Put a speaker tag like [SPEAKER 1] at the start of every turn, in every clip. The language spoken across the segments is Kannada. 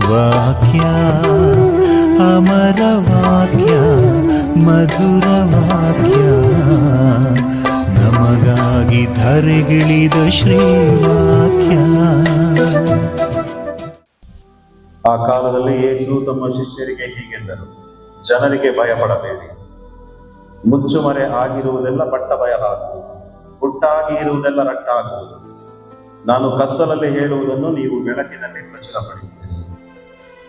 [SPEAKER 1] ವಾಕ್ಯ ಅಮರ ವಾಕ್ಯ ಮಧುರ ವಾಕ್ಯ ನಮಗಾಗಿ ಧರೆಗಿಳಿದ ಶ್ರೀವಾಕ್ಯ.
[SPEAKER 2] ಆ ಕಾಲದಲ್ಲಿ ಯೇಸು ತಮ್ಮ ಶಿಷ್ಯರಿಗೆ ಹೀಗೆಂದರು, ಜನರಿಗೆ ಭಯಪಡಬೇಡಿ. ಮುಚ್ಚುಮರೆ ಆಗಿರುವುದೆಲ್ಲ ಬಟ್ಟ ಬಯಲಾಗುವುದು, ಹುಟ್ಟಾಗಿ ಇರುವುದೆಲ್ಲ ರಟ್ಟಾಗುವುದು. ನಾನು ಕತ್ತಲಲ್ಲಿ ಹೇಳುವುದನ್ನು ನೀವು ಬೆಳಕಿನಲ್ಲಿ ಪ್ರಚುರಪಡಿಸಿ,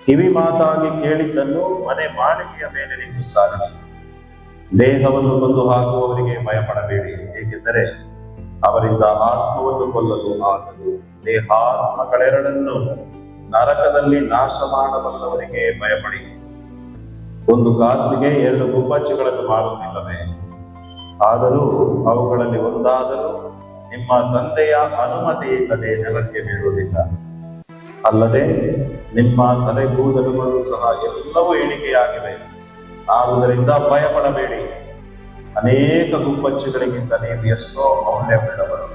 [SPEAKER 2] ಕಿವಿ ಮಾತಾಗಿ ಕೇಳಿದ್ದನ್ನು ಮನೆ ಮಾಳಿಗೆಯ ಮೇಲೆ ನಿಂತು ಸಾರಿ. ದೇಹವನ್ನು ಕೊಂದು ಹಾಕುವವರಿಗೆ ಭಯಪಡಬೇಡಿ, ಏಕೆಂದರೆ ಅವರಿಂದ ಆತ್ಮವನ್ನು ಕೊಲ್ಲಲು ಆಗದು. ದೇಹಾತ್ಮಗಳೆರಡನ್ನು ನರಕದಲ್ಲಿ ನಾಶ ಮಾಡಬಲ್ಲವರಿಗೆ ಭಯಪಡಿ. ಒಂದು ಕಾಸಿಗೆ 2 ಗುಬ್ಬಚ್ಚಿಗಳನ್ನು ಮಾರುತ್ತಿಲ್ಲವೇ? ಆದರೂ ಅವುಗಳಲ್ಲಿ ಒಂದಾದರೂ ನಿಮ್ಮ ತಂದೆಯ ಅನುಮತಿ ಇಲ್ಲದೆ ನೆಲಕ್ಕೆ ಬೀಳುವುದಿಲ್ಲ. ಅಲ್ಲದೆ ನಿಮ್ಮ ತಲೆಗೂದಲುಗಳು ಸಹ ಎಲ್ಲವೂ ಎಣಿಕೆಯಾಗಿವೆ. ಆದುದರಿಂದ ಭಯಪಡಬೇಡಿ. ಅನೇಕ ಗುಬ್ಬಚ್ಚಿಗಳಿಗಿಂತ ನೀವು ಎಷ್ಟೋ ಮೌಲ್ಯವುಳ್ಳವರು.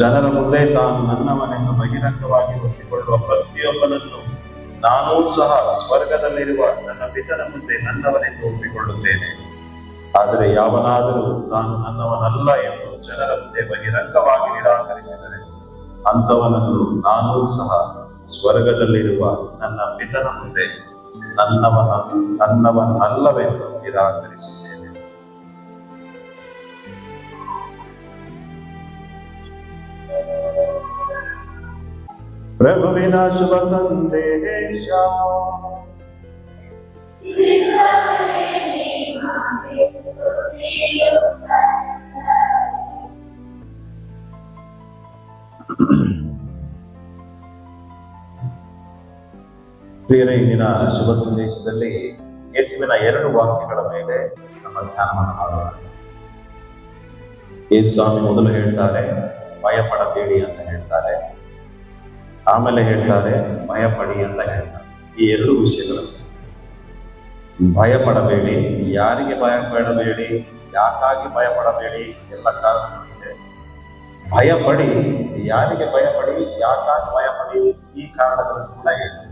[SPEAKER 2] ಜನರ ಮುಂದೆ ತಾನು ನನ್ನವನೆಂದು ಬಹಿರಂಗವಾಗಿ ಒಪ್ಪಿಕೊಳ್ಳುವ ಪ್ರತಿಯೊಬ್ಬನನ್ನು ನಾನೂ ಸಹ ಸ್ವರ್ಗದಲ್ಲಿರುವ ನನ್ನ ಪಿತನ ಮುಂದೆ ನನ್ನವನೆಂದು ಒಪ್ಪಿಕೊಳ್ಳುತ್ತೇನೆ. ಆದರೆ ಯಾವನಾದರೂ ತಾನು ನನ್ನವನಲ್ಲ ಎಂದು ಜನರ ಮುಂದೆ ಬಹಿರಂಗವಾಗಿ ನಿರಾಕರಿಸಿದರೆ ಅಂಥವನನ್ನು ನಾನೂ ಸಹ ಸ್ವರ್ಗದಲ್ಲಿರುವ ನನ್ನ ಪಿತನ ಮುಂದೆ ನನ್ನವನಲ್ಲವೆಂದು ನಿರಾಕರಿಸುತ್ತೇನೆ. ಪ್ರಭುವಿನ ಶುಭ ಸಂದೇಶ. ಪ್ರಿಯರೇ, ಇಂದಿನ ಶುಭ ಸಂದೇಶದಲ್ಲಿ ಯೇಸುವಿನ 2 ವಾಕ್ಯಗಳ ಮೇಲೆ ನಮ್ಮ ಧ್ಯಾನವನ್ನು ಮಾಡೋಣ. ಯೇಸು ಸ್ವಾಮಿ ಮೊದಲು ಹೇಳ್ತಾರೆ ಭಯಪಡಬೇಡಿ ಅಂತ ಹೇಳ್ತಾರೆ, ಆಮೇಲೆ ಹೇಳ್ತಾರೆ ಭಯಪಡಿ ಅಂತ ಹೇಳ್ತಾರೆ. ಈ 2 ವಿಷಯಗಳು, ಭಯಪಡಬೇಡಿ, ಯಾರಿಗೆ ಭಯಪಡಬೇಡಿ, ಯಾಕಾಗಿ ಭಯಪಡಬೇಡಿ, ಎಲ್ಲ ಕಾರಣಗಳಿದೆ. ಭಯಪಡಿ, ಯಾರಿಗೆ ಭಯಪಡಿ, ಯಾಕಾಗಿ ಭಯಪಡಿ, ಈ ಕಾರಣಗಳನ್ನು ಕೂಡ ಹೇಳ್ತಾರೆ.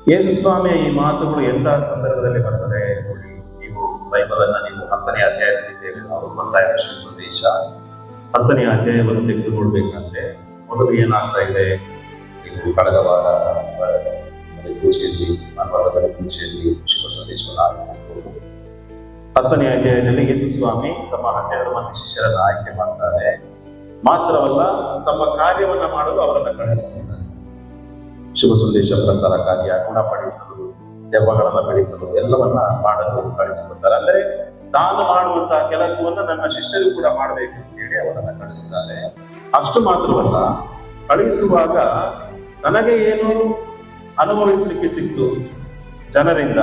[SPEAKER 2] ಯೇಸು ಸ್ವಾಮಿಯ ಈ ಮಾತುಗಳು ಎಂಥ ಸಂದರ್ಭದಲ್ಲಿ ಬರ್ತದೆ ನೋಡಿ. ನೀವು ಬೈಬಲ್ ಅನ್ನ ನೀವು 10ನೇ ಅಧ್ಯಾಯದಲ್ಲಿದ್ದೇವೆ ನಾವು, ಮತ್ತಾಯ ಸಂದೇಶ 10ನೇ ಅಧ್ಯಾಯವನ್ನು ತೆಗೆದು ನೋಡ್ಬೇಕಂದ್ರೆ ಮೊದಲು ಏನಾಗ್ತಾ ಇದೆ, ನೀವು ಕಳೆದ ವಾರ ಪೂಜೆಯಲ್ಲಿ ಶುಭ ಸಂದೇಶವನ್ನು ಆರಂಭಿಸಬಹುದು. 10ನೇ ಅಧ್ಯಾಯದಲ್ಲಿ ಯೇಸು ಸ್ವಾಮಿ ತಮ್ಮ 12 ಮಂದಿ ಶಿಷ್ಯರನ್ನ ಆಯ್ಕೆ ಮಾಡ್ತಾರೆ. ಮಾತ್ರವಲ್ಲ, ತಮ್ಮ ಕಾರ್ಯವನ್ನ ಮಾಡಲು ಅವರನ್ನ ಕಳಿಸುತ್ತಾರೆ. ಶುಭ ಸಂದೇಶ ಪ್ರಸಾರ ಕಾರ್ಯ, ಗುಣಪಡಿಸಲು, ದೆವ್ವಗಳನ್ನ ಬಿಡಿಸಲು, ಎಲ್ಲವನ್ನ ಮಾಡಲು ಕಳಿಸಿಕೊಡ್ತಾರೆ. ಅಂದ್ರೆ ತಾನು ಮಾಡುವಂತಹ ಕೆಲಸವನ್ನ ನನ್ನ ಶಿಷ್ಯರು ಕೂಡ ಮಾಡಬೇಕು ಅಂತ ಹೇಳಿ ಅವರನ್ನ ಕಳಿಸ್ತಾರೆ. ಅಷ್ಟು ಮಾತ್ರವಲ್ಲ, ಕಳಿಸುವಾಗ ನನಗೆ ಏನು ಅನುಭವಿಸಲಿಕ್ಕೆ ಸಿಕ್ತು ಜನರಿಂದ,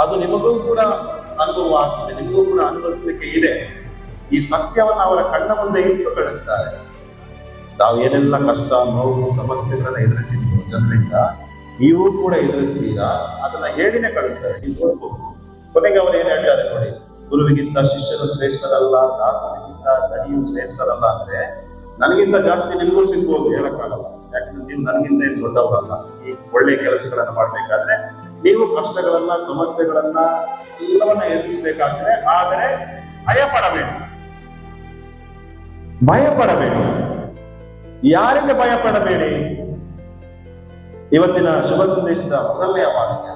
[SPEAKER 2] ಅದು ನಿಮಗೂ ಕೂಡ ಅನುಭವ ಆಗ್ತದೆ, ನಿಮಗೂ ಕೂಡ ಅನುಭವಿಸಲಿಕ್ಕೆ ಇದೆ. ಈ ಸತ್ಯವನ್ನ ಅವರ ಕಣ್ಣ ಮುಂದೆ ಇಟ್ಟು ಕಳಿಸ್ತಾರೆ. ತಾವು ಏನೆಲ್ಲ ಕಷ್ಟ, ನೋವು, ಸಮಸ್ಯೆಗಳನ್ನ ಎದುರಿಸಿದ್ರು ಜನರಿಂದ, ನೀವು ಕೂಡ ಎದುರಿಸ್ತೀರಾ, ಅದನ್ನ ಹೇಳಿನೇ ಕಳಿಸ್ತಾರೆ. ನೀವು ನೋಡ್ಬೋದು. ಕೊನೆಗೆ ಅವರು ಏನ್ ಹೇಳ್ತಾರೆ ನೋಡಿ, ಗುರುವಿಗಿಂತ ಶಿಷ್ಯರು ಶ್ರೇಷ್ಠರಲ್ಲ, ದಾಸನಿಗಿಂತ ದಣಿಯು ಶ್ರೇಷ್ಠರಲ್ಲ. ಅಂದ್ರೆ ನನಗಿಂತ ಜಾಸ್ತಿ ನಿಮಗೂ ಸಿಗ್ಬೋದು, ಹೇಳಕ್ಕಾಗಲ್ಲ. ಯಾಕಂದ್ರೆ ನೀವು ನನಗಿಂತ ಏನು ದೊಡ್ಡವರಲ್ಲ. ಈ ಒಳ್ಳೆ ಕೆಲಸಗಳನ್ನ ಮಾಡ್ಬೇಕಾದ್ರೆ ನೀವು ಕಷ್ಟಗಳನ್ನ, ಸಮಸ್ಯೆಗಳನ್ನ ಎಲ್ಲವನ್ನ ಎದುರಿಸಬೇಕಾಗ್ತದೆ. ಆದರೆ ಭಯಪಡಬೇಡಿ. ಭಯಪಡಬೇಡಿ. ಯಾರಿಗೆ ಭಯಪಡಬೇಡಿ? ಇವತ್ತಿನ ಶುಭ ಸಂದೇಶದ ಮೊದಲನೆಯ ವಾಕ್ಯ,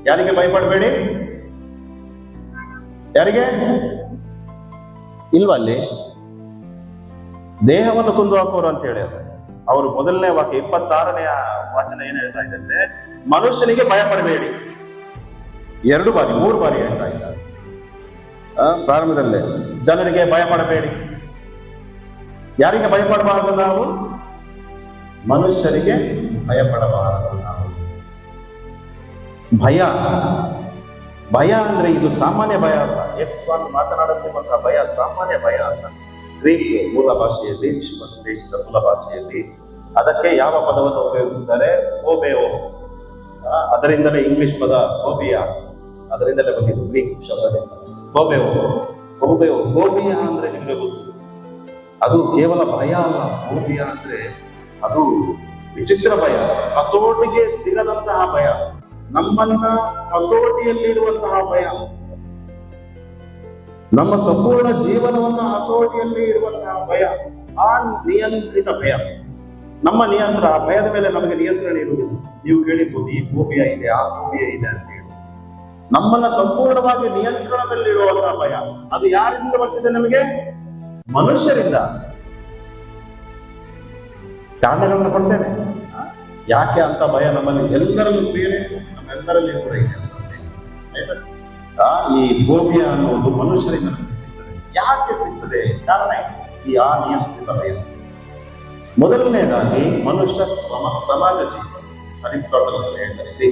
[SPEAKER 2] ಯಾರಿಗೆ ಭಯಪಡಬೇಡಿ? ಯಾರಿಗೆ ಇಲ್ವಾ? ಅಲ್ಲಿ ದೇಹವನ್ನು ಕೊಂದು ಹಾಕೋರು ಅಂತ ಹೇಳಿ ಅವರು ಮೊದಲನೇ ವಾಕ್ಯ 26ನೆಯ ವಚನ ಏನ್ ಹೇಳ್ತಾ ಇದ್ದಾರೆ, ಮನುಷ್ಯನಿಗೆ ಭಯಪಡಬೇಡಿ. 2 ಬಾರಿ 3 ಬಾರಿ ಹೇಳ್ತಾ ಇದ್ದಾರೆ ಪ್ರಾರಂಭದಲ್ಲೇ. ಜನರಿಗೆ ಭಯಪಡಬೇಡಿ. ಯಾರಿಗೆ ಭಯಪಡಬಾರದು ನಾವು? ಮನುಷ್ಯರಿಗೆ ಭಯಪಡಬಾರದು ನಾವು. ಭಯ ಅಂದ್ರೆ ಇದು ಸಾಮಾನ್ಯ ಭಯ ಅಲ್ಲ. ಯೇಸು ಸ್ವಾಮಿ ಮಾತನಾಡುತ್ತಿರುವಂತಹ ಭಯ ಸಾಮಾನ್ಯ ಭಯ ಅಲ್ಲ. ಗ್ರೀಕ್ ಮೂಲ ಭಾಷೆಯಲ್ಲಿ, ಶುಭ ಸಂದೇಶದ ಮೂಲ ಭಾಷೆಯಲ್ಲಿ ಅದಕ್ಕೆ ಯಾವ ಪದವನ್ನು ಉಪಯೋಗಿಸಿದ್ದಾರೆ? ಫೋಬೇಯೋ. ಅದರಿಂದಲೇ ಇಂಗ್ಲಿಷ್ ಪದ ಫೋಬಿಯಾ, ಅದರಿಂದಲೇ ಬಂದಿದ್ದು ಗ್ರೀಕ್ ಶಬ್ದದಿಂದ. ಫೋಬಿಯಾ ಅಂದ್ರೆ ನಿಮಗೆ ಗೊತ್ತು, ಅದು ಕೇವಲ ಭಯ ಅಲ್ಲ. ಫೋಬಿಯಾ ಅಂದ್ರೆ ಅದು ವಿಚಿತ್ರ ಭಯ, ಹತೋಟಿಗೆ ಸಿಗದಂತಹ ಭಯ, ನಮ್ಮನ್ನ ಹತೋಟಿಯಲ್ಲಿರುವಂತಹ ಭಯ, ನಮ್ಮ ಸಂಪೂರ್ಣ ಜೀವನವನ್ನ ಹತೋಟಿಯಲ್ಲಿ ಇರುವಂತಹ ಭಯ, ಆ ನಿಯಂತ್ರಿತ ಭಯ. ನಮ್ಮ ನಿಯಂತ್ರಣ, ಆ ಭಯದ ಮೇಲೆ ನಮಗೆ ನಿಯಂತ್ರಣ ಇರುವುದಿಲ್ಲ. ನೀವು ಕೇಳಿರ್ಬೋದು ಈ ಫೋಬಿಯಾ ಇದೆ, ಆ ಫೋಬಿಯಾ ಇದೆ ಅಂತ ಹೇಳಿ. ನಮ್ಮನ್ನ ಸಂಪೂರ್ಣವಾಗಿ ನಿಯಂತ್ರಣದಲ್ಲಿರುವಂತಹ ಭಯ, ಅದು ಯಾರಿಂದ ಬರ್ತಿದೆ? ನಮಗೆ ಮನುಷ್ಯರಿಂದ. ಕಾರಣಗಳನ್ನ ಕೊಡ್ತೇನೆ ಯಾಕೆ ಅಂತ ಭಯ ನಮ್ಮಲ್ಲಿ ಎಲ್ಲರಲ್ಲೂ ಬೇರೆ, ನಮ್ಮೆಲ್ಲರಲ್ಲಿ ಕೂಡ ಇದೆ. ಈ ಫೋಬಿಯಾ ಅನ್ನೋದು ಮನುಷ್ಯರಿಂದ ನಮಗೆ ಸಿಗ್ತದೆ. ಯಾಕೆ ಸಿಗ್ತದೆ? ಕಾರಣ ಈ ಅನಿಯಂತ್ರಿತ ಭಯ. ಮೊದಲನೇದಾಗಿ ಮನುಷ್ಯ ಸಮಾಜ ಜೀವಿ. ಅರಿಸ್ಟಾಟಲ್ ಹೇಳ್ತಾರೆ,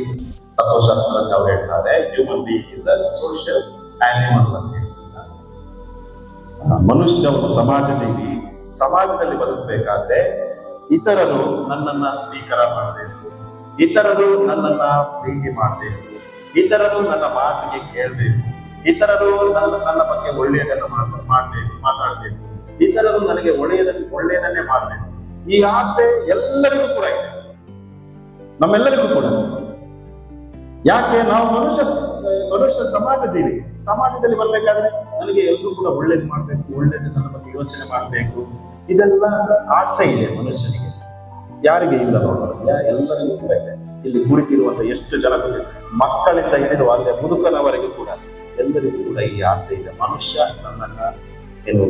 [SPEAKER 2] ತತ್ವಶಾಸ್ತ್ರದಲ್ಲಿ ಅವ್ರು ಹೇಳ್ತಾರೆ, human being is a social animal ಅಂತ ಹೇಳ್ತಾರೆ. ಮನುಷ್ಯ ಒಂದು ಸಮಾಜ ಜೀವಿ. ಸಮಾಜದಲ್ಲಿ ಬದುಕಬೇಕಾದ್ರೆ ಇತರರು ನನ್ನನ್ನ ಸ್ವೀಕಾರ ಮಾಡಬೇಕು, ಇತರರು ನನ್ನನ್ನ ಪ್ರೀತಿ ಮಾಡಬೇಕು, ಇತರರು ನನ್ನ ಮಾತಿಗೆ ಕೇಳಬೇಕು, ಇತರರು ನನ್ನ ಬಗ್ಗೆ ಒಳ್ಳೆಯದನ್ನು ಮಾತಾಡಬೇಕು, ಇತರರು ನನಗೆ ಒಳ್ಳೆಯದನ್ನೇ ಮಾಡಬೇಕು. ಈ ಆಸೆ ಎಲ್ಲರಿಗೂ ಕೂಡ ಇದೆ, ನಮ್ಮೆಲ್ಲರಿಗೂ ಕೂಡ. ಯಾಕೆ? ನಾವು ಮನುಷ್ಯ ಸಮಾಜ ಜೀವಿ. ಸಮಾಜದಲ್ಲಿ ಬರ್ಬೇಕಾದ್ರೆ ನನಗೆ ಎಲ್ಲರೂ ಕೂಡ ಒಳ್ಳೇದು ಮಾಡ್ಬೇಕು, ಒಳ್ಳೇದು ನನ್ನ ಬಗ್ಗೆ ಯೋಚನೆ ಮಾಡಬೇಕು, ಇದೆಲ್ಲ ಆಸೆ ಇದೆ ಮನುಷ್ಯನಿಗೆ. ಯಾರಿಗೆ ಇಲ್ಲ ನೋಡೋಣ, ಎಲ್ಲರಿಗೂ ಕೂಡ ಇದೆ. ಇಲ್ಲಿ ಕುಳಿತಿರುವಂತ ಎಷ್ಟು ಜನ ಗೊತ್ತಿದೆ, ಮಕ್ಕಳಿಂದ ಹಿಡಿದು ಅಲ್ಲೇ ಮುದುಕನವರೆಗೂ ಕೂಡ ಎಲ್ಲರಿಗೂ ಕೂಡ ಈ ಆಸೆ ಇದೆ. ಮನುಷ್ಯ ನನ್ನನ್ನ ಏನು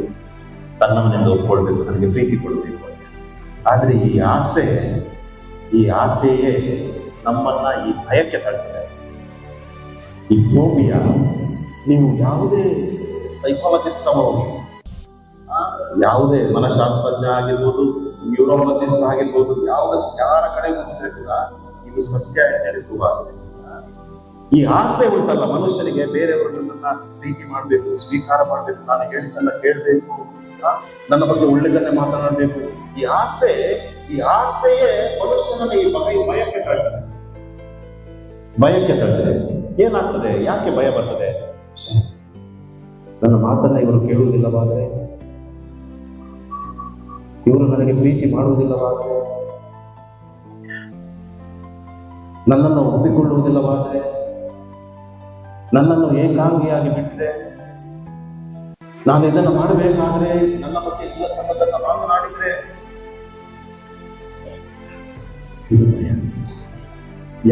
[SPEAKER 2] ತನ್ನವನೆಂದು ಒಪ್ಕೊಳ್ಬೇಕು, ನನಗೆ ಪ್ರೀತಿ ಕೊಡಬೇಕು. ಆದ್ರೆ ಈ ಆಸೆಯೇ ನಮ್ಮನ್ನ ಈ ಭಯಕ್ಕೆ ತಳ್ತದೆ. ಈ ಫೋಬಿಯಾ, ನೀವು ಯಾವುದೇ ಸೈಕಾಲಜಿಸ್ಟ್ ಹೋಗಿ, ಯಾವುದೇ ಮನಶಾಸ್ತ್ರಜ್ಞ ಆಗಿರ್ಬೋದು, ನ್ಯೂರಾಲಜಿಸ್ಟ್ ಆಗಿರ್ಬೋದು, ಯಾರ ಕಡೆ ಹೋಗಿದ್ರೆ ಕೂಡ ಇದು ಸತ್ಯ ನೆನಪುವಾಗಿದೆ. ಈ ಆಸೆ ಉಂಟಲ್ಲ ಮನುಷ್ಯನಿಗೆ, ಬೇರೆಯವರು ನನ್ನನ್ನ ಪ್ರೀತಿ ಮಾಡಬೇಕು, ಸ್ವೀಕಾರ ಮಾಡಬೇಕು, ನಾನು ಹೇಳಿದ್ದನ್ನ ಕೇಳಬೇಕು, ನನ್ನ ಬಗ್ಗೆ ಒಳ್ಳೆದನ್ನೇ ಮಾತನಾಡಬೇಕು. ಈ ಆಸೆಯೇ ಮನುಷ್ಯನನ್ನ ಈ ಭಯಕ್ಕೆ ತಳ್ತದೆ. ಏನಾಗ್ತದೆ? ಯಾಕೆ ಭಯ ಬರ್ತದೆ? ನನ್ನ ಮಾತನ್ನ ಇವರು ಕೇಳುವುದಿಲ್ಲವಾದ್ರೆ, ಇವರು ನನಗೆ ಪ್ರೀತಿ ಮಾಡುವುದಿಲ್ಲವಾದ್ರೆ, ನನ್ನನ್ನು ಒಪ್ಪಿಕೊಳ್ಳುವುದಿಲ್ಲವಾದ್ರೆ, ನನ್ನನ್ನು ಏಕಾಂಗಿಯಾಗಿ ಬಿಟ್ಟರೆ, ನಾನು ಇದನ್ನು ಮಾಡಬೇಕಾದ್ರೆ, ನನ್ನ ಬಗ್ಗೆ ಎಲ್ಲ ಸಂಬಂಧ ಮಾತನಾಡಿದ್ರೆ, ಇದು ಭಯ.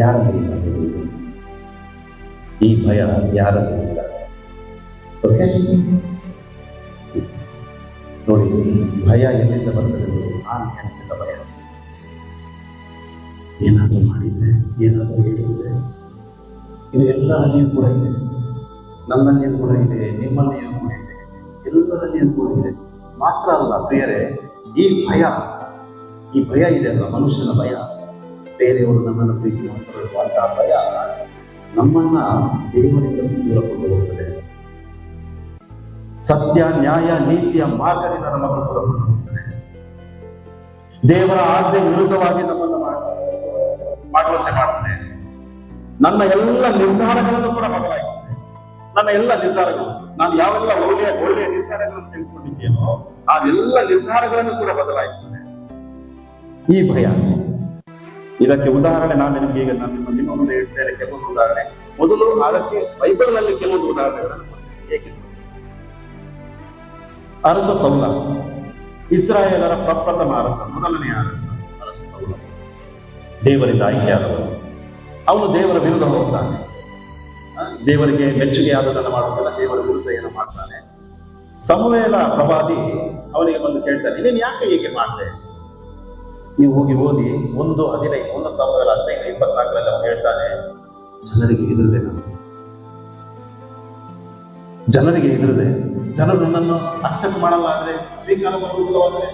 [SPEAKER 2] ಯಾರಲ್ಲಿಲ್ಲ ಈ ಭಯ? ಯಾರಲ್ಲಿಲ್ಲ? ಓಕೆ, ನೋಡಿ, ಭಯ ಎಲ್ಲಿಂದ ಬರ್ತದೆ? ಅನಿಯಂತ್ರಿತ ಭಯ. ಏನಾದರೂ ಮಾಡಿದ್ರೆ, ಏನಾದರೂ ಹೇಳಿದ್ರೆ, ಇದು ಎಲ್ಲರಲ್ಲಿಯೂ ಕೂಡ ಇದೆ. ನನ್ನಲ್ಲಿಯೂ ಕೂಡ ಇದೆ, ನಿಮ್ಮಲ್ಲಿಯೂ ಕೂಡ ಇದೆ, ಎಲ್ಲರಲ್ಲಿಯೂ ಕೂಡ ಇದೆ. ಮಾತ್ರ ಅಲ್ಲ ಪ್ರಿಯರೇ, ಈ ಭಯ ಇದೆ ಅಲ್ಲ, ಮನುಷ್ಯನ ಭಯ, ಬೇರೆಯವರು ನಮ್ಮನ್ನು ಪ್ರೀತಿ ಮಾಡುವಂತಹ ಭಯ ನಮ್ಮನ್ನ ದೇವರಿಂದ ದೂರಕೊಂಡು ಹೋಗ್ತದೆ. ಸತ್ಯ, ನ್ಯಾಯ, ನೀತಿಯ ಮಾರ್ಗದಿಂದ ನಮ್ಮನ್ನು ದೂರಕೊಂಡು ಹೋಗ್ತದೆ. ದೇವರ ಆಜ್ಞೆ ವಿರುದ್ಧವಾಗಿ ನಮ್ಮನ್ನು ಮಾಡುವಂತೆ ಮಾಡ್ತದೆ. ನನ್ನ ಎಲ್ಲ ನಿರ್ಧಾರಗಳನ್ನು ಕೂಡ ಬದಲಾಯಿಸ್ತದೆ. ನನ್ನ ಎಲ್ಲ ನಿರ್ಧಾರಗಳು, ನಾನು ಯಾವೆಲ್ಲ ಒಳ್ಳೆಯ ನಿರ್ಧಾರಗಳನ್ನು ತೆಗೆದುಕೊಂಡಿದ್ದೇನೋ ಆ ಎಲ್ಲ ನಿರ್ಧಾರಗಳನ್ನು ಕೂಡ ಬದಲಾಯಿಸ್ತದೆ ಈ ಭಯ. ಇದಕ್ಕೆ ಉದಾಹರಣೆ ನಾನು ನಿಮಗೆ ಈಗ ನಿಮ್ಮ ಮುಂದೆ ಹೇಳ್ತೇನೆ, ಕೆಲವೊಂದು ಉದಾಹರಣೆ. ಮೊದಲು ಅದಕ್ಕೆ ಬೈಬಲ್ನಲ್ಲಿ ಕೆಲವೊಂದು ಉದಾಹರಣೆಗಳನ್ನು ಕೊಡ್ತೇನೆ. ಹೇಗೆ? ಅರಸ ಸೌಲ, ಇಸ್ರಾಯೇಲರ ಪ್ರಪ್ರಥಮ ಅರಸ, ಮೊದಲನೆಯ ಅರಸ ಸೌಲ, ದೇವರಿಂದ ಆಯ್ಕೆಯಾದವನು. ಅವನು ದೇವರ ವಿರುದ್ಧ ಹೋಗ್ತಾನೆ. ದೇವರಿಗೆ ಮೆಚ್ಚುಗೆ ಆದದನ್ನು ಮಾಡುವುದಿಲ್ಲ, ದೇವರ ವಿರುದ್ಧ ಏನು ಮಾಡ್ತಾನೆ. ಸಮುವೇಲ ಪ್ರವಾದಿ ಅವನಿಗೆ ಬಂದು ಕೇಳ್ತಾನೆ, ನೀನು ಯಾಕೆ ಹೀಗೆ ಮಾಡಿದೆ? ನೀವು ಹೋಗಿ ಓದಿ 1 ಸಾಮುವೇಲ 15:24 ಅವನು ಹೇಳ್ತಾನೆ, ಜನರಿಗೆ ಹೆದರಿದೆ. ಜನರು ನನ್ನನ್ನು ಅಕ್ಸೆಪ್ಟ್ ಮಾಡಲ್ಲ ಆದ್ರೆ, ಸ್ವೀಕಾರ ಮಾಡುವುದಿಲ್ಲವಾದ್ರೆ,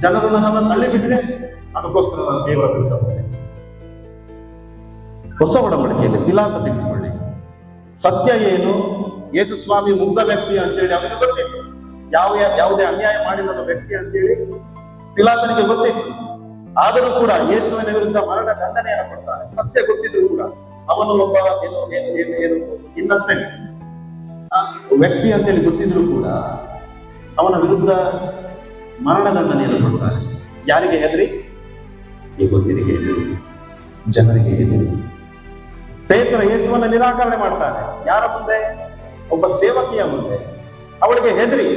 [SPEAKER 2] ಜನರು ನನ್ನನ್ನು ತಳ್ಳಿಬಿಟ್ರೆ, ಅದಕ್ಕೋಸ್ಕರ ನಾನು ದೇವರ ವಿರುದ್ಧ ಹೋದೆ. ಹೊಸ ಒಡಂಬಡಿಕೆಯಲ್ಲಿ ಪಿಲಾತ ತಿಳ್ಕೊಳ್ಳಿ, ಸತ್ಯ ಏನು, ಯೇಸು ಸ್ವಾಮಿ ಮುಗ್ಧ ವ್ಯಕ್ತಿ ಅಂತೇಳಿ ಅವನಿಗೆ ಗೊತ್ತಿತ್ತು. ಯಾವುದೇ ಅನ್ಯಾಯ ಮಾಡಿದ ವ್ಯಕ್ತಿ ಅಂತೇಳಿ ಪಿಲಾತನಿಗೆ ಗೊತ್ತಿತ್ತು. ಆದರೂ ಕೂಡ ಯೇಸುವಿನ ವಿರುದ್ಧ ಮರಣ ದಂಡನೆಯನ್ನು ಕೊಡ್ತಾನೆ. ಸತ್ಯ ಗೊತ್ತಿದ್ರು ಕೂಡ ಅವನು ಒಬ್ಬ ಇನ್ನಸೆಂಟ್ ವ್ಯಕ್ತಿ ಅಂತೇಳಿ ಗೊತ್ತಿದ್ರು ಕೂಡ ಅವನ ವಿರುದ್ಧ ಮರಣ ದಂಡನೆಯನ್ನು ಕೊಡ್ತಾನೆ. ಯಾರಿಗೆ ಹೆದರಿ? ಯೆಹೂದ್ಯರಿಗೆ ಎದುರು, ಜನರಿಗೆ ಎದುರು. ಪೇತ್ರ ಯೇಸುವನ್ನು ನಿರಾಕರಣೆ ಮಾಡ್ತಾನೆ. ಯಾರ ಮುಂದೆ? ಒಬ್ಬ ಸೇವಕಿಯ ಮುಂದೆ. ಅವಳಿಗೆ ಹೆದರಿ,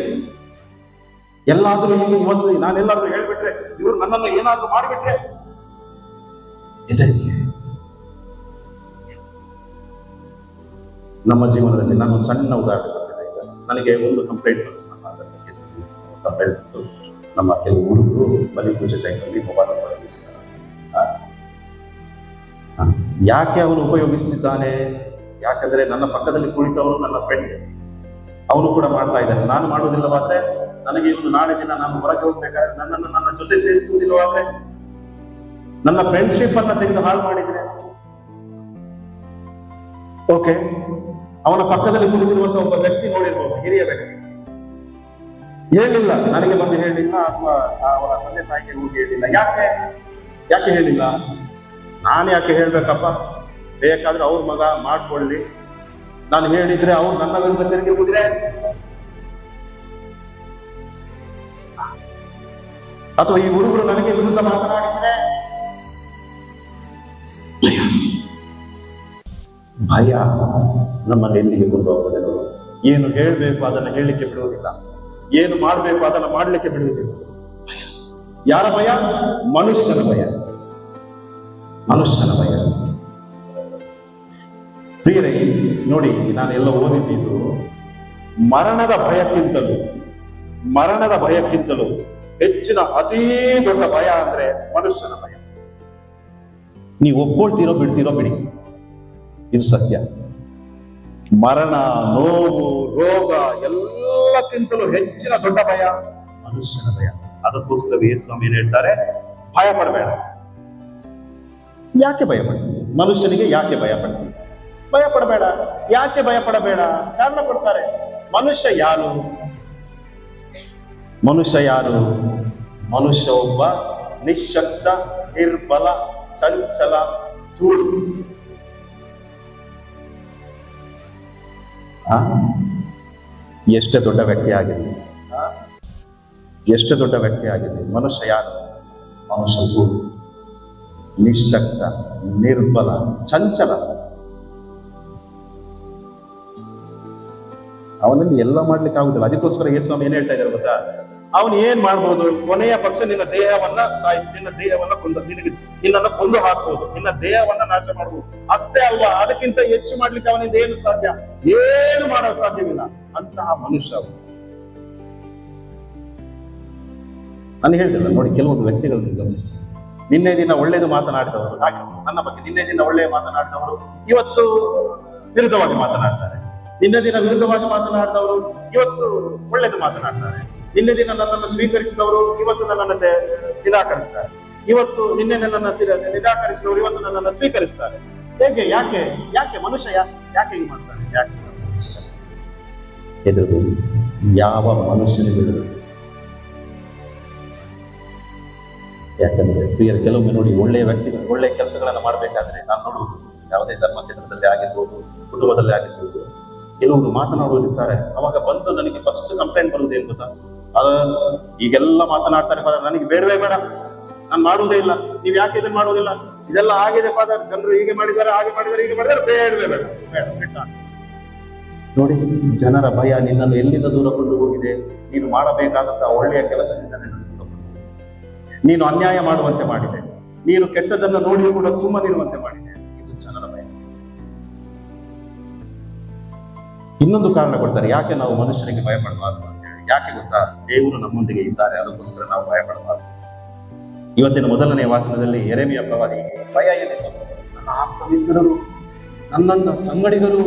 [SPEAKER 2] ಎಲ್ಲಾದ್ರೂ ಇವತ್ತು ನಾನೆಲ್ಲಾದ್ರೂ ಹೇಳ್ಬಿಟ್ರೆ, ಇವ್ರು ನನ್ನನ್ನು ಏನಾದ್ರೂ ಮಾಡಿಬಿಟ್ರೆ ಹೆದರಿಕೆ. ನಮ್ಮ ಜೀವನದಲ್ಲಿ ನಾನು ಸಣ್ಣ ಉದಾಹರಣೆ ಕೊಡ್ತೇನೆ. ಈಗ ನನಗೆ ಒಂದು ಕಂಪ್ಲೇಂಟ್ ಬಂತು. ನಮ್ಮ ಕೆಲವು ಹುಡುಗರು ಬಲಿ ಪೂಜೆ ಟೈಮಲ್ಲಿ ಮೊಬೈಲ್ ಉಪಯೋಗಿಸ್ತಾರೆ. ಯಾಕೆ ಅವನು ಉಪಯೋಗಿಸ್ತಿದ್ದಾನೆ? ಯಾಕಂದ್ರೆ ನನ್ನ ಪಕ್ಕದಲ್ಲಿ ಕುಳಿತವನು ನನ್ನ ಫ್ರೆಂಡ್, ಅವನು ಕೂಡ ಮಾಡ್ತಾ ಇದ್ದಾನೆ. ನಾನು ಮಾಡುವುದಿಲ್ಲವಾದ್ರೆ, ನನಗೆ ಇವನು ನಾಳೆ ದಿನ ನಾನು ಹೊರಗೆ ಹೋಗ್ಬೇಕಾದ್ರೆ ನನ್ನನ್ನು ನನ್ನ ಜೊತೆ ಸೇರಿಸುವುದಿಲ್ಲವಾದ್ರೆ, ನನ್ನ ಫ್ರೆಂಡ್ಶಿಪ್ ಅನ್ನ ತೆಗೆದು ಹಾಳು ಮಾಡಿದ್ರೆ, ಓಕೆ, ಅವನ ಪಕ್ಕದಲ್ಲಿ ಕುಳಿತಿರುವಂತ ಒಬ್ಬ ವ್ಯಕ್ತಿ ನೋಡಿರ್ಬೋದು, ಹಿರಿಯ ವ್ಯಕ್ತಿ, ಹೇಳಿಲ್ಲ, ನನಗೆ ಬಂದು ಹೇಳಿಲ್ಲ, ಅಥವಾ ಅವರ ತಂದೆ ತಾಯಿಗೆ ಹೋಗಿ ಹೇಳಿಲ್ಲ. ಯಾಕೆ ಹೇಳಿಲ್ಲ? ನಾನು ಯಾಕೆ ಹೇಳ್ಬೇಕಪ್ಪ? ಬೇಕಾದ್ರೆ ಅವ್ರ ಮಗ ಮಾಡ್ಕೊಳ್ಳಿ, ನಾನು ಹೇಳಿದ್ರೆ ಅವ್ರು ನನ್ನ ವಿರುದ್ಧ ತಿರುಗಿ ಹೋಗಿದ್ರೆ, ಅಥವಾ ಈ ಹುಡುಗರು ನನಗೆ ವಿರುದ್ಧ ಮಾತನಾಡಿದ್ರೆ, ಭಯ ನಮ್ಮನ್ನು ಎಲ್ಲಿಗೆ ಕೊಂಡು ಹೋಗ್ತದೆ ನೋಡಿ. ಏನು ಹೇಳಬೇಕು ಅದನ್ನು ಹೇಳಲಿಕ್ಕೆ ಬಿಡುವುದಿಲ್ಲ, ಏನು ಮಾಡಬೇಕು ಅದನ್ನು ಮಾಡಲಿಕ್ಕೆ ಬಿಡುವುದಿಲ್ಲ. ಯಾರ ಭಯ? ಮನುಷ್ಯನ ಭಯ. ಮನುಷ್ಯನ ಭಯ. ಪ್ರಿಯರೇ, ನೋಡಿ, ನಾನೆಲ್ಲ ಓದಿದ್ದು, ಮರಣದ ಭಯಕ್ಕಿಂತಲೂ ಹೆಚ್ಚಿನ ಅತೀ ದೊಡ್ಡ ಭಯ ಅಂದ್ರೆ ಮನುಷ್ಯನ ಭಯ. ನೀವು ಒಪ್ಕೊಳ್ತೀರೋ ಬಿಡ್ತೀರೋ ಬಿಡಿ, ಇದು ಸತ್ಯ. ಮರಣ, ನೋವು, ರೋಗ ಎಲ್ಲಕ್ಕಿಂತಲೂ ಹೆಚ್ಚಿನ ದೊಡ್ಡ ಭಯ ಮನುಷ್ಯನ ಭಯ. ಅದಕ್ಕೋಸ್ಕರ ಯೇಸು ಸ್ವಾಮಿ ಏನ್ ಹೇಳ್ತಾರೆ? ಭಯ ಪಡಬೇಡ. ಯಾಕೆ ಭಯ ಪಡ್ತೀವಿ? ಮನುಷ್ಯನಿಗೆ ಯಾಕೆ ಭಯ ಪಡ್ತೀವಿ? ಭಯ ಪಡಬೇಡ. ಯಾಕೆ ಭಯ ಪಡಬೇಡ? ಕಾರಣ ಕೊಡ್ತಾರೆ. ಮನುಷ್ಯ ಯಾರು? ಮನುಷ್ಯ ಒಬ್ಬ ನಿಶ್ಶಕ್ತ, ನಿರ್ಬಲ, ಚಂಚಲ, ಧೂಳು. ಎಷ್ಟೇ ದೊಡ್ಡ ವ್ಯಕ್ತಿ ಆಗಿರಲಿ, ಮನುಷ್ಯ ಯಾರು? ಮನುಷ್ಯ ಧೂಳು, ನಿಶ್ಶಕ್ತ, ನಿರ್ಬಲ, ಚಂಚಲ. ಅವನಲ್ಲಿ ಎಲ್ಲ ಮಾಡ್ಲಿಕ್ಕೆ ಆಗುದಿಲ್ಲ. ಅದಕ್ಕೋಸ್ಕರ ಯೇಸು ಸ್ವಾಮಿ ಏನ್ ಹೇಳ್ತಾ ಇದ್ದಾರೆ ಗೊತ್ತಾ? ಅವನು ಏನ್ ಮಾಡ್ಬೋದು? ಕೊನೆಯ ಪಕ್ಷ ನಿನ್ನ ದೇಹವನ್ನ ಸಾಯಿಸಿ, ನಿನ್ನನ್ನು ಕೊಂದು ಹಾಕ್ಬೋದು, ನಿನ್ನ ದೇಹವನ್ನ ನಾಶ ಮಾಡ್ಬೋದು. ಅಷ್ಟೇ ಅಲ್ವಾ, ಅದಕ್ಕಿಂತ ಹೆಚ್ಚು ಮಾಡ್ಲಿಕ್ಕೆ ಅವನಿಂದ ಏನು ಸಾಧ್ಯ? ಏನು ಮಾಡಲು ಸಾಧ್ಯವಿಲ್ಲ. ಅಂತಹ ಮನುಷ್ಯ ಅವನು. ನಾನು ಹೇಳಿದಿಲ್ಲ ನೋಡಿ, ಕೆಲವೊಂದು ವ್ಯಕ್ತಿಗಳನ್ನು ಗಮನಿಸಿ. ನಿನ್ನೆ ದಿನ ಒಳ್ಳೇದು ಮಾತನಾಡಿದವರು, ಹಾಗೆ ನನ್ನ ಬಗ್ಗೆ ನಿನ್ನೆ ದಿನ ಒಳ್ಳೆಯ ಮಾತನಾಡಿದವರು ಇವತ್ತು ವಿರುದ್ಧವಾಗಿ ಮಾತನಾಡ್ತಾರೆ. ನಿನ್ನೆ ದಿನ ವಿರುದ್ಧವಾಗಿ ಮಾತನಾಡಿದವರು ಇವತ್ತು ಒಳ್ಳೇದು ಮಾತನಾಡ್ತಾರೆ. ನಿನ್ನೆ ದಿನ ನನ್ನನ್ನು ಸ್ವೀಕರಿಸಿದವರು ಇವತ್ತು ನನ್ನನ್ನು ನಿರಾಕರಿಸ್ತಾರೆ. ನಿನ್ನೆ ನನ್ನನ್ನು ನಿರಾಕರಿಸಿದವರು ಇವತ್ತು ನನ್ನನ್ನು ಸ್ವೀಕರಿಸ್ತಾರೆ. ಹೇಗೆ? ಯಾಕೆ ಮನುಷ್ಯ ಯಾಕೆ ಹೀಗೆ ಮಾಡ್ತಾನೆ? ಯಾಕೆ ಮನುಷ್ಯ ಎದುರು? ಯಾವ ಮನುಷ್ಯನಿಗೆ ಎದುರು? ಯಾಕಂದ್ರೆ ಪ್ರಿಯರ, ಕೆಲವೊಮ್ಮೆ ನೋಡಿ, ಒಳ್ಳೆಯ ವ್ಯಕ್ತಿಗಳು ಒಳ್ಳೆಯ ಕೆಲಸಗಳನ್ನ ಮಾಡಬೇಕಾದ್ರೆ ನಾನು ನೋಡುವುದು, ಯಾವುದೇ ಧರ್ಮ ಕ್ಷೇತ್ರದಲ್ಲಿ ಆಗಿರ್ಬೋದು, ಕುಟುಂಬದಲ್ಲಿ ಆಗಿರ್ಬೋದು, ಕೆಲವರು ಮಾತನಾಡುವುದಿರ್ತಾರೆ. ಅವಾಗ ಬಂದು ನನಗೆ ಫಸ್ಟ್ ಕಂಪ್ಲೇಂಟ್ ಬರುವುದು ಏನ್ ಗೊತ್ತಾ? ಈಗೆಲ್ಲ ಮಾತನಾಡ್ತಾರೆ ಫಾದರ್, ನನಗೆ ಬೇಡವೇ ಬೇಡ, ನಾನು ಮಾಡುವುದೇ ಇಲ್ಲ, ನೀವು ಯಾಕೆ ಇದನ್ನ ಮಾಡುವುದಿಲ್ಲ? ಇದೆಲ್ಲ ಆಗಿದೆ ಫಾದರ್, ಜನರು ಹೀಗೆ ಮಾಡಿದ್ದಾರೆ, ಹಾಗೆ ಮಾಡಿದ್ದಾರೆ, ಹೀಗೆ ಮಾಡಿದ್ದಾರೆ, ಬೇಡವೇ ಬೇಡ, ಬಿಟ್ಟ. ನೋಡಿ, ಜನರ ಭಯ ನಿನ್ನನ್ನು ಎಲ್ಲಿಂದ ದೂರ ಕೊಂಡು ಹೋಗಿದೆ? ನೀನು ಮಾಡಬೇಕಾದಂತಹ ಒಳ್ಳೆಯ ಕೆಲಸದಿಂದ ನೀನು ಅನ್ಯಾಯ ಮಾಡುವಂತೆ ಮಾಡಿದೆ, ನೀನು ಕೆಟ್ಟದನ್ನು ನೋಡಿ ಕೂಡ ಸುಮ್ಮನಿರುವಂತೆ ಮಾಡಿದೆ. ಇದು ಜನರ ಭಯ. ಇನ್ನೊಂದು ಕಾರಣ ಕೊಡ್ತಾರೆ ಯಾಕೆ ನಾವು ಮನುಷ್ಯನಿಗೆ ಭಯ ಪಡಬಾರದು ಅಂತ ಹೇಳಿ. ಯಾಕೆ ಗೊತ್ತಾ? ದೇವರು ನಮ್ಮೊಂದಿಗೆ ಇದ್ದಾರೆ, ಅದಕ್ಕೋಸ್ಕರ ನಾವು ಭಯ ಪಡಬಾರದು. ಇವತ್ತಿನ ಮೊದಲನೇ ವಾಚನದಲ್ಲಿ ಯೆರೆಮೀಯ ಪ್ರವಾದಿ ಭಯ ಏನಿತ್ತು? ನನ್ನ ಆಪ್ತ ಮಿತ್ರರು, ನನ್ನ ಸಂಗಡಿಗರು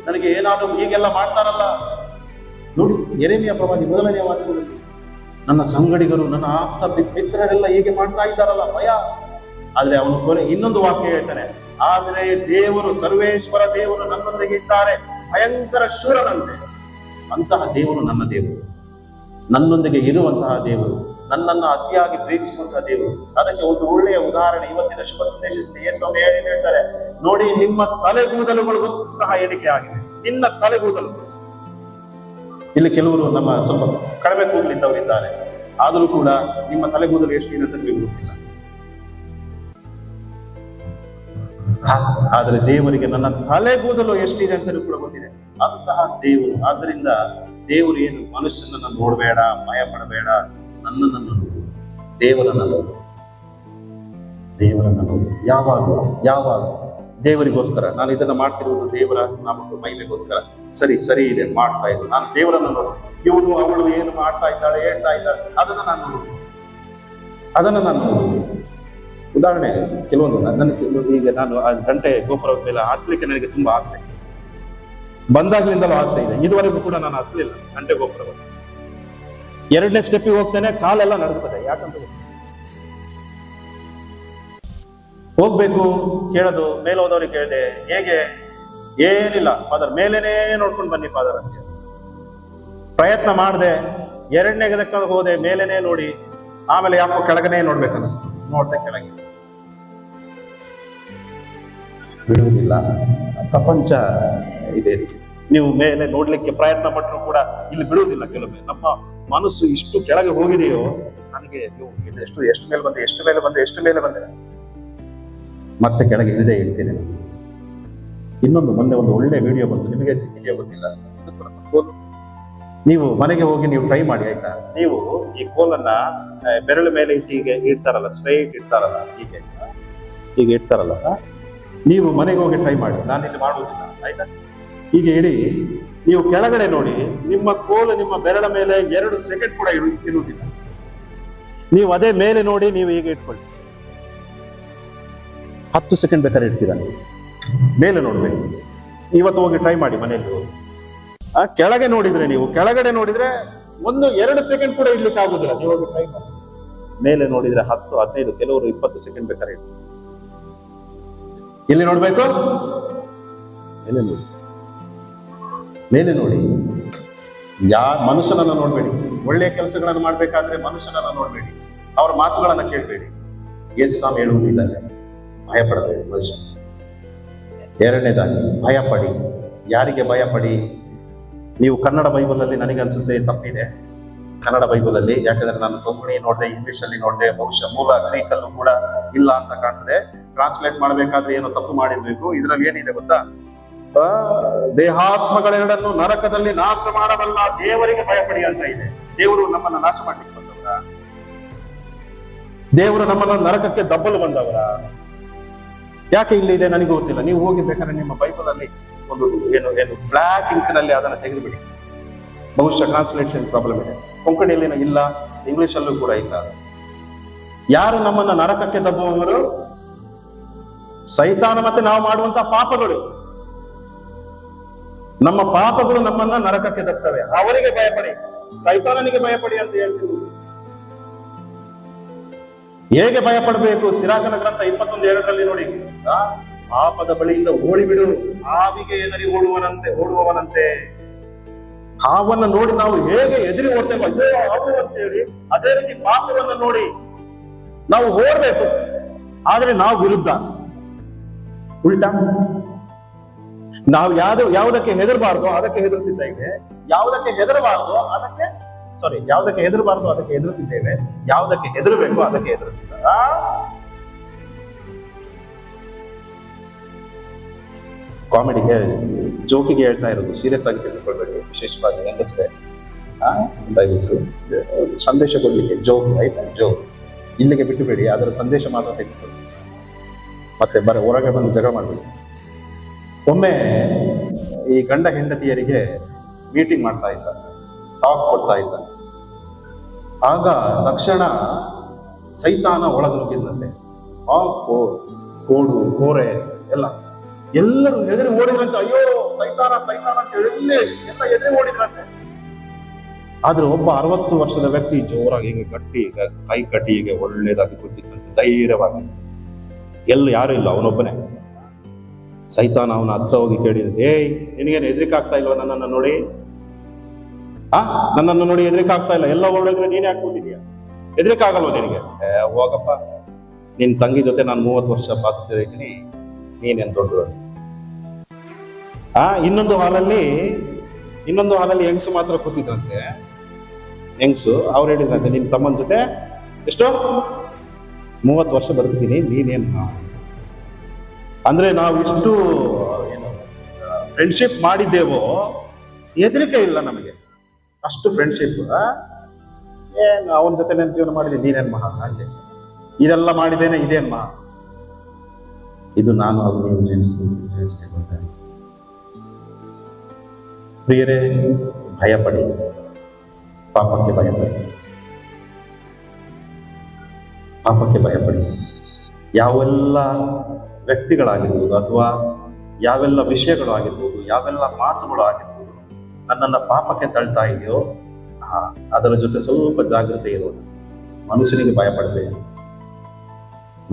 [SPEAKER 2] ನನಗೆ ಏನಾದರೂ ಹೀಗೆಲ್ಲ ಮಾಡ್ತಾರಲ್ಲ. ನೋಡಿ, ಯೆರೆಮೀಯ ಪ್ರವಾದಿ ಮೊದಲನೇ ವಾಚನದಲ್ಲಿ ನನ್ನ ಸಂಗಡಿಗರು, ನನ್ನ ಆಪ್ತ ಮಿತ್ರರೆಲ್ಲ ಹೀಗೆ ಮಾಡ್ತಾ ಇದ್ದಾರಲ್ಲ, ಭಯ. ಆದ್ರೆ ಅವನು ಕೊನೆ ಇನ್ನೊಂದು ವಾಕ್ಯ ಹೇಳ್ತಾನೆ, ಆದರೆ ದೇವರು, ಸರ್ವೇಶ್ವರ ದೇವರು ನನ್ನೊಂದಿಗೆ ಇದ್ದಾರೆ, ಭಯಂಕರ ಶೂರನಂತೆ. ಅಂತಹ ದೇವರು ನನ್ನ ದೇವರು, ನನ್ನೊಂದಿಗೆ ಇರುವಂತಹ ದೇವರು, ನನ್ನನ್ನು ಅತಿಯಾಗಿ ಪ್ರೀತಿಸುವಂತಹ ದೇವರು. ಅದಕ್ಕೆ ಒಂದು ಒಳ್ಳೆಯ ಉದಾಹರಣೆ ಇವತ್ತಿನ ಶುಭ ಸಂದೇಶದಲ್ಲಿ ಯೇಸು ಸ್ವಾಮಿ ಹೇಳ್ತಾರೆ, ನೋಡಿ, ನಿಮ್ಮ ತಲೆಗೂದಲುಗಳು ಸಹ ಎಣಿಕೆ ಆಗಿದೆ. ನಿನ್ನ ತಲೆಗೂದಲು. ಇಲ್ಲಿ ಕೆಲವರು ನಮ್ಮ ಸ್ವಲ್ಪ ಕಡಿಮೆ ಕೂದಲಿದ್ದವರಿದ್ದಾರೆ, ಆದರೂ ಕೂಡ ನಿಮ್ಮ ತಲೆಗೂದಲು ಎಷ್ಟು ದಿನ ತನಕ ಗೊತ್ತಿಲ್ಲ. ಆದರೆ ದೇವರಿಗೆ ನನ್ನ ತಲೆಗೂದಲು ಎಷ್ಟಿದೆ ಅಂತಲೂ ಕೂಡ ಗೊತ್ತಿದೆ. ಅಂತಹ ದೇವರು. ಆದ್ದರಿಂದ ದೇವರು ಏನು ಮನುಷ್ಯನನ್ನ ನೋಡಬೇಡ, ಭಯ ಪಡಬೇಡ, ನನ್ನನ್ನು ನೋಡು, ದೇವರನ್ನ ನೋಡು, ದೇವರನ್ನ ನೋಡು. ಯಾವಾಗ ದೇವರಿಗೋಸ್ಕರ ನಾನು ಇದನ್ನ ಮಾಡ್ತಿರುವುದು ದೇವರ ನಾಮಕ ಮಹಿಮೆಗೋಸ್ಕರ. ಸರಿ ಇದೆ, ಮಾಡ್ತಾ ಇದ್ದು ನಾನು ದೇವರನ್ನ ನೋಡು. ಇವನು ಅವಳು ಏನು ಮಾಡ್ತಾ ಇದ್ದಾಳೆ, ಹೇಳ್ತಾ ಇದ್ದಾಳೆ, ಅದನ್ನ ನಾನು ನೋಡು. ಉದಾಹರಣೆ ಕೆಲವೊಂದು ಈಗ ನಾನು ಆ ಗಂಟೆ ಗೋಪುರದ ಮೇಲೆ ಹತ್ತಲಿಕ್ಕೆ ನನಗೆ ತುಂಬಾ ಆಸೆ, ಬಂದಾಗ್ಲಿಂದಲೂ ಆಸೆ ಇದೆ. ಇದುವರೆಗೂ ಕೂಡ ನಾನು ಹತ್ತಲಿಲ್ಲ ಗಂಟೆ ಗೋಪುರ. 2ನೇ ಸ್ಟೆಪ್ಪಿಗೆ ಹೋಗ್ತೇನೆ, ಕಾಲೆಲ್ಲ ನಡುತ್ತದೆ. ಯಾಕಂತ ಹೋಗ್ಬೇಕು, ಕೇಳೋದು, ಮೇಲೆ ಹೋದವ್ರಿಗೆ ಕೇಳಿದೆ, ಹೇಗೆ, ಏನಿಲ್ಲ ಫಾದರ್, ಮೇಲೇನೇ ನೋಡ್ಕೊಂಡು ಬನ್ನಿ ಫಾದರ್ ಅಂತ ಪ್ರಯತ್ನ ಮಾಡಿದೆ. 2ನೇ ಗದಕ್ಕೆ ಹೋದೆ, ಮೇಲೇನೆ ನೋಡಿ, ಆಮೇಲೆ ಯಾಕೋ ಕೆಳಗನೆ ನೋಡ್ಬೇಕನ್ನಿಸ್ತು. ನೋಡ್ದೆ ಕೆಳಗೆ, ಬಿಡುವುದಿಲ್ಲ. ಪ್ರಪಂಚ ಇದೆ. ನೀವು ಮೇಲೆ ನೋಡ್ಲಿಕ್ಕೆ ಪ್ರಯತ್ನ ಪಟ್ಟರು ಕೂಡ ಇಲ್ಲಿ ಬಿಡುವುದಿಲ್ಲ. ಕೆಲವೊಮ್ಮೆ ನಮ್ಮ ಮನಸ್ಸು ಇಷ್ಟು ಕೆಳಗೆ ಹೋಗಿದೆಯೋ, ನನಗೆ ಎಷ್ಟು ಮೇಲೆ ಬಂದೆ ಮತ್ತೆ ಕೆಳಗೆ ಇಳಿದೇ ಇಳ್ತೇನೆ. ಇನ್ನೊಂದು ಮೊನ್ನೆ ಒಂದು ಒಳ್ಳೆ ವಿಡಿಯೋ ಬಂತು, ನಿಮಗೆ ಸಿಕ್ಕಿದೆಯೋ ಗೊತ್ತಿಲ್ಲ. ನೀವು ಮನೆಗೆ ಹೋಗಿ ನೀವು ಟ್ರೈ ಮಾಡಿ, ಆಯ್ತಾ? ನೀವು ಈ ಕೋಲನ್ನ ಬೆರಳು ಮೇಲೆ ಹೀಗೆ ಇಡ್ತಾರಲ್ಲ, ಸ್ಟ್ರೈಟ್ ಇಡ್ತಾರಲ್ಲ, ಹೀಗೆ ಇಡ್ತಾರಲ್ಲ, ನೀವು ಮನೆಗೆ ಹೋಗಿ ಟ್ರೈ ಮಾಡಿ. ನಾನು ಇಲ್ಲಿ ಮಾಡುವುದಿಲ್ಲ, ಆಯ್ತಾ? ಹೀಗೆ ಇಡಿ, ನೀವು ಕೆಳಗಡೆ ನೋಡಿ, ನಿಮ್ಮ ಕೋಲು ನಿಮ್ಮ ಬೆರಳ ಮೇಲೆ 2 ಸೆಕೆಂಡ್ ಕೂಡ ಇರುವುದಿಲ್ಲ. ನೀವು ಅದೇ ಮೇಲೆ ನೋಡಿ, ನೀವು ಹೀಗೆ ಇಟ್ಕೊಳ್ಳಿ, 10 ಸೆಕೆಂಡ್ ಬೇಕಾದ್ರೆ ಇಡ್ತೀರ. ನೀವು ಮೇಲೆ ನೋಡ್ಬೇಕು. ಇವತ್ತು ಹೋಗಿ ಟ್ರೈ ಮಾಡಿ ಮನೆಯಲ್ಲಿ ಹೋಗಿ. ಕೆಳಗೆ ನೋಡಿದ್ರೆ, ನೀವು ಕೆಳಗಡೆ ನೋಡಿದ್ರೆ 1-2 ಸೆಕೆಂಡ್ ಕೂಡ ಇಡ್ಲಿಕ್ಕೆ ಆಗುದಿಲ್ಲ. ನೀವು ಹೋಗಿ ಟ್ರೈ ಮಾಡಿ. ಮೇಲೆ ನೋಡಿದ್ರೆ 10-15, ಕೆಲವರು 20 ಸೆಕೆಂಡ್ ಬೇಕಾದ್ರೆ ಇಡ್ತಾರೆ. ಎಲ್ಲಿ ನೋಡ್ಬೇಕು? ಮೇಲೆ ನೋಡಿ. ಮನುಷ್ಯನನ್ನ ನೋಡ್ಬೇಡಿ. ಒಳ್ಳೆಯ ಕೆಲಸಗಳನ್ನು ಮಾಡ್ಬೇಕಾದ್ರೆ ಮನುಷ್ಯನನ್ನ ನೋಡ್ಬೇಡಿ, ಅವರ ಮಾತುಗಳನ್ನ ಕೇಳ್ಬೇಡಿ. ಯೇಸು ಸ್ವಾಮಿ ಹೇಳುವುದಿದ್ದಾರೆ, ಭಯ ಪಡಬೇಡಿ ಮನುಷ್ಯ. 2ನೇದಾಗಿ ಭಯಪಡಿ. ಯಾರಿಗೆ ಭಯಪಡಿ? ನೀವು ಕನ್ನಡ ಬೈಬಲಲ್ಲಿ ನನಗನ್ಸುತ್ತೆ ತಪ್ಪಿದೆ, ಕನ್ನಡ ಬೈಬಲಲ್ಲಿ. ಯಾಕಂದ್ರೆ ನಾನು ಕೊಂಕಣಿ ನೋಡಿದೆ, ಇಂಗ್ಲಿಷಲ್ಲಿ ನೋಡಿದೆ, ಬಹುಶಃ ಮೂಲ ಗ್ರೀಕಲ್ಲೂ ಕೂಡ ಇಲ್ಲ ಅಂತ ಕಾಣ್ತದೆ. ಟ್ರಾನ್ಸ್ಲೇಟ್ ಮಾಡಬೇಕಾದ್ರೆ ಏನೋ ತಪ್ಪು ಮಾಡಿರ್ಬೇಕು. ಇದ್ರಲ್ಲಿ ಏನಿದೆ ಗೊತ್ತಾ? ದೇಹಾತ್ಮಗಳೆರಡನ್ನು ನರಕದಲ್ಲಿ ನಾಶ ಮಾಡಬಲ್ಲ ದೇವರಿಗೆ ಭಯಪಡಿ ಅಂತ ಇದೆ. ದೇವರು ನಮ್ಮನ್ನ ನಾಶ ಮಾಡ್ಲಿಕ್ಕೆ ಬಂದವರ? ದೇವರು ನಮ್ಮನ್ನ ನರಕಕ್ಕೆ ದಬ್ಬಲು ಬಂದವರ? ಯಾಕೆ ಇಲ್ಲಿ ಇದೆ ನನಗೆ ಗೊತ್ತಿಲ್ಲ. ನೀವು ಹೋಗಿ ಬೇಕಾದ್ರೆ ನಿಮ್ಮ ಬೈಬಲ್ ಅಲ್ಲಿ ಒಂದು ಏನು ಬ್ಲಾಕ್ ಇಂಕ್ ನಲ್ಲಿ ಅದನ್ನ ತೆಗೆದುಬಿಡಿ. ಬಹುಶಃ ಟ್ರಾನ್ಸ್ಲೇಷನ್ ಪ್ರಾಬ್ಲಮ್ ಇದೆ. ಕೊಂಕಣಿಯಲ್ಲಿ ಇಲ್ಲ, ಇಂಗ್ಲಿಷ್ ಅಲ್ಲೂ ಕೂಡ ಇಲ್ಲ. ಯಾರು ನಮ್ಮನ್ನ ನರಕಕ್ಕೆ ದಬ್ಬುವವರು? ಸೈತಾನ ಮತ್ತೆ ನಾವು ಮಾಡುವಂತಹ ಪಾಪಗಳು. ನಮ್ಮ ಪಾಪಗಳು ನಮ್ಮನ್ನ ನರಕಕ್ಕೆ ದಬ್ತವೆ. ಅವರಿಗೆ ಭಯಪಡಿ, ಸೈತಾನನಿಗೆ ಭಯಪಡಿ ಅಂತ ಹೇಳ್ತೀವಿ. ಹೇಗೆ ಭಯಪಡಬೇಕು? ಸಿರಾಕನ ಗ್ರಂಥ 21:2 ನೋಡಿ, ಪಾಪದ ಬಳಿಯಿಂದ ಓಡಿಬಿಡು, ಹಾವಿಗೆ ಎದರಿ ಓಡುವವನಂತೆ. ಹಾವನ್ನ ನೋಡಿ ನಾವು ಹೇಗೆ ಎದುರಿ ಓಡ್ತೇವೆ, ಅಯ್ಯೋ ಹಾವು ಅಂತ ಹೇಳಿ, ಅದೇ ರೀತಿ ಪಾಪವನ್ನು ನೋಡಿ ನಾವು ಓಡ್ಬೇಕು. ಆದ್ರೆ ನಾವು ವಿರುದ್ಧ, ಉಲ್ಟಾ. ನಾವು ಯಾವುದಕ್ಕೆ ಹೆದರಬಾರ್ದು ಅದಕ್ಕೆ ಹೆದರುತ್ತಿದ್ದೇವೆ, ಯಾವುದಕ್ಕೆ ಹೆದರಬಾರ್ದು ಅದಕ್ಕೆ ಹೆದರುತ್ತಿದ್ದೇವೆ, ಯಾವುದಕ್ಕೆ ಹೆದರಬೇಕು ಅದಕ್ಕೆ ಹೆದರುತ್ತಿಲ್ಲ. ಕಾಮಿಡಿಗೆ, ಜೋಕಿಗೆ ಹೇಳ್ತಾ ಇರೋದು, ಸೀರಿಯಸ್ ಆಗಿ ತೆಗೆದುಕೊಳ್ಬೇಕು. ವಿಶೇಷವಾಗಿ ಹೆಂಗಸ್ರೆ ದಯವಿಟ್ಟು ಸಂದೇಶ ಕೊಡ್ಲಿಕ್ಕೆ ಜೋಕ್, ಆಯ್ತಾ? ಜೋಕ್ ಇಲ್ಲಿಗೆ ಬಿಟ್ಟುಬೇಡಿ, ಅದರ ಸಂದೇಶ ಮಾತ್ರ ತೆಗೆದುಕೊಳ್ಳಿ. ಮತ್ತೆ ಹೊರಗೆ ಬಂದು ಜಗಳ ಮಾಡಬೇಕು. ಒಮ್ಮೆ ಈ ಗಂಡ ಹೆಂಡತಿಯರಿಗೆ ಮೀಟಿಂಗ್ ಮಾಡ್ತಾ ಇದ್ದ, ಟಾಕ್ ಕೊಡ್ತಾ ಇದ್ದ. ಆಗ ತಕ್ಷಣ ಸೈತಾನ ಒಳಗಿದ್ದಂತೆ. ಕೋಡು ಕೋರೆ ಎಲ್ಲರೂ ಹೆದರಿ ಓಡಿದ್ರಂತೆ. ಅಯ್ಯೋ ಸೈತಾನ ಅಂತ ಹೇಳಿ ಎಲ್ಲ ಎದುರಿ ಓಡಿದ್ರಂತೆ. ಆದ್ರೆ ಒಬ್ಬ 60 ವರ್ಷದ ವ್ಯಕ್ತಿ ಜೋರಾಗಿ ಹೀಗೆ ಗಟ್ಟಿ ಕೈ ಕಟ್ಟಿ ಹೀಗೆ ಒಳ್ಳೇದಾಗಿ ಕೂತಿದ್ದಂತೆ, ಧೈರ್ಯವಾಗಿ. ಯಾರು ಇಲ್ಲ, ಅವನೊಬ್ಬನೇ. ಸೈತಾನ ಅವನ ಹತ್ರ ಹೋಗಿ ಕೇಳಿದ, ನಿನಗೇನು ಹೆದರಿಕೆ ಆಗ್ತಾ ಇಲ್ವ ನನ್ನನ್ನು ನೋಡಿ? ನನ್ನನ್ನು ನೋಡಿ ಹೆದರಿಕೆ ಆಗ್ತಾ ಇಲ್ಲ, ಎಲ್ಲ ಓಡಿದ್ರೆ ನೀನೇ ಯಾಕೆ ಕೂತಿದ್ಯಾ? ಹೆದರಿಕೆ ಆಗಲ್ವ ನಿನಗೆ? ಹೋಗಪ್ಪ, ನಿನ್ ತಂಗಿ ಜೊತೆ ನಾನು 30 ವರ್ಷ ಬಾಳ್ತಿದ್ದೀನಿ, ನೀನೇನ್ ದೊಡ್ಡದು. ಇನ್ನೊಂದು ಹಾಲಲ್ಲಿ ಹೆಂಗಸು ಮಾತ್ರ ಕೂತಿದ್ರಂತೆ. ಹೆಂಗಸು ಅವ್ರು ಹೇಳಿದ್ರಂತೆ, ನಿನ್ ತಮ್ಮನ ಜೊತೆ ಎಷ್ಟು 30 ವರ್ಷ ಬದುಕ್ತೀನಿ, ನೀನೇನು?
[SPEAKER 3] ಅಂದ್ರೆ ನಾವು ಎಷ್ಟು ಏನು ಫ್ರೆಂಡ್ಶಿಪ್ ಮಾಡಿದ್ದೇವೋ ಹೆದರಿಕೆ ಇಲ್ಲ ನಮಗೆ, ಅಷ್ಟು ಫ್ರೆಂಡ್ಶಿಪ್. ಏನು ಅವನ ಜೊತೆ ನಾನು ಜೀವನ ಮಾಡಿದ್ದೀನಿ, ನೀನೇನ್ ಮಹಾ ಹಾಗೆ, ಇದೆಲ್ಲ ಮಾಡಿದ್ದೇನೆ, ಇದೇನ್ ಮಹಾ. ಇದು ನಾನು ಹಾಗೂ ನೀವು ಜೀವಿಸ್ತಿದ್ದೇನೆ. ಪ್ರಿಯರೇ, ಭಯಪಡಿ, ಪಾಪಕ್ಕೆ ಭಯಪಡಿ, ಪಾಪಕ್ಕೆ ಭಯಪಡಿ. ಯಾವೆಲ್ಲ ವ್ಯಕ್ತಿಗಳಾಗಿರ್ಬೋದು ಅಥವಾ ಯಾವೆಲ್ಲ ವಿಷಯಗಳು ಆಗಿರ್ಬೋದು, ಯಾವೆಲ್ಲ ಮಾತುಗಳು ಆಗಿರ್ಬೋದು ನನ್ನನ್ನು ಪಾಪಕ್ಕೆ ತಳ್ತಾ ಇದೆಯೋ ಅದರ ಜೊತೆ ಸ್ವಲ್ಪ ಜಾಗ್ರತೆ ಇರೋದು. ಮನುಷ್ಯನಿಗೆ ಭಯಪಡಬೇಡಿ,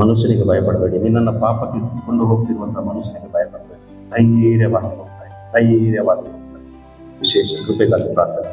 [SPEAKER 3] ಮನುಷ್ಯನಿಗೆ ಭಯಪಡಬೇಡಿ. ನಿನ್ನನ್ನು ಪಾಪಕ್ಕೆ ಕೊಂಡು ಹೋಗ್ತಿರುವಂತಹ ಮನುಷ್ಯನಿಗೆ ಭಯಪಡಬೇಡಿ. ಧೈರ್ಯವಾಗಿ ಹೋಗ್ತಾರೆ, ಧೈರ್ಯವಾಗಿ ಹೋಗ್ತಾರೆ. ವಿಶೇಷ ಕೃಪೆಗಾಗಿ ಪ್ರಾರ್ಥನೆ.